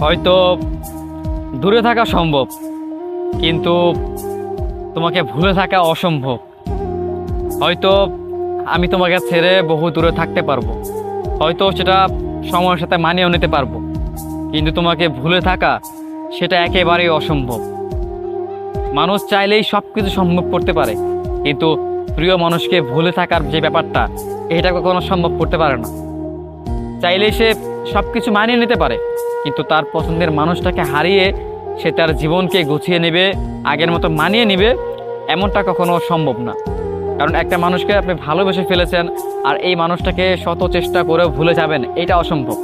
হয়তো দূরে থাকা সম্ভব, কিন্তু তোমাকে ভুলে থাকা অসম্ভব। হয়তো আমি তোমাকে ছেড়ে বহু দূরে থাকতে পারবো, হয়তো সেটা সময়ের সাথে মানিয়েও নিতে পারবো, কিন্তু তোমাকে ভুলে থাকা সেটা একেবারেই অসম্ভব। মানুষ চাইলেই সব কিছু সম্ভব করতে পারে, কিন্তু প্রিয় মানুষকে ভুলে থাকার যে ব্যাপারটা, এটা কখনো সম্ভব করতে পারে না। চাইলেই সে সব কিছু মানিয়ে নিতে পারে, কিন্তু তার পছন্দের মানুষটাকে হারিয়ে সে তার জীবনকে গুছিয়ে নেবে, আগের মতো মানিয়ে নেবে, এমনটা কখনো সম্ভব না। কারণ একটা মানুষকে আপনি ভালোবেসে ফেলেছেন, আর এই মানুষটাকে শত চেষ্টা করেও ভুলে যাবেন, এটা অসম্ভব।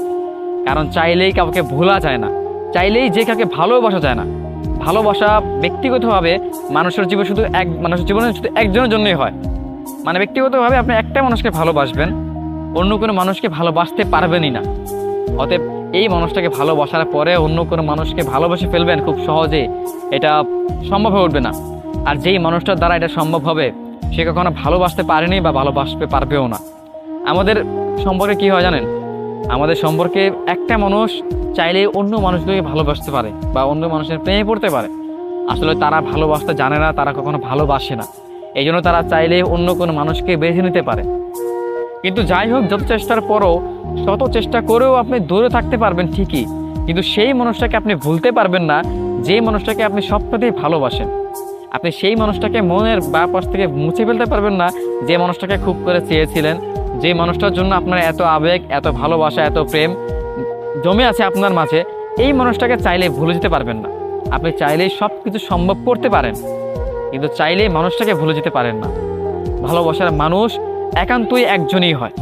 কারণ চাইলেই কাউকে ভোলা যায় না, চাইলেই যে কাউকে ভালোবাসা যায় না। ভালোবাসা ব্যক্তিগতভাবে মানুষের জীবনে শুধু একজনের জন্যই হয়। মানে ব্যক্তিগতভাবে আপনি একটা মানুষকে ভালোবাসবেন, অন্য কোনো মানুষকে ভালোবাসতে পারবেনই না। অতএব এই মানুষটাকে ভালোবাসার পরে অন্য কোনো মানুষকে ভালোবেসে ফেলবেন খুব সহজে, এটা সম্ভব হয়ে উঠবে না। আর যেই মানুষটার দ্বারা এটা সম্ভব হবে, সে কখনো ভালোবাসতে পারেনি বা ভালোবাসতে পারবেও না। আমাদের সম্পর্কে কি হয় জানেন? আমাদের সম্পর্কে একটা মানুষ চাইলে অন্য মানুষগুলোকে ভালোবাসতে পারে বা অন্য মানুষের প্রেমে পড়তে পারে। আসলে তারা ভালোবাসতে জানে না, তারা কখনো ভালোবাসে না, এই জন্য তারা চাইলে অন্য কোনো মানুষকে বেছে নিতে পারে। কিন্তু যাই হোক, যত চেষ্টার পরও, শত চেষ্টা করেও আপনি দূরে থাকতে পারবেন ঠিকই, কিন্তু সেই মানুষটাকে আপনি ভুলতে পারবেন না, যে মানুষটাকে আপনি সবটাতেই ভালোবাসেন। আপনি সেই মানুষটাকে মনের পাশ থেকে মুছে ফেলতে পারবেন না, যে মানুষটাকে খুব করে চেয়েছিলেন, যে মানুষটার জন্য আপনার এত আবেগ, এত ভালোবাসা, এত প্রেম জমে আছে আপনার মাঝে। এই মানুষটাকে চাইলে ভুলে যেতে পারবেন না। আপনি চাইলেই সব কিছু সম্ভব করতে পারেন, কিন্তু চাইলেই মানুষটাকে ভুলে যেতে পারেন না। ভালোবাসার মানুষ একান্তই একজনই হয়,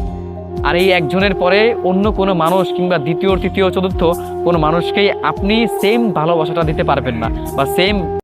আর এই একজনের পরে অন্য কোনো মানুষ কিংবা দ্বিতীয়, তৃতীয়, চতুর্থ কোনো মানুষকেই আপনি সেম ভালোবাসাটা দিতে পারবেন না, বা সেম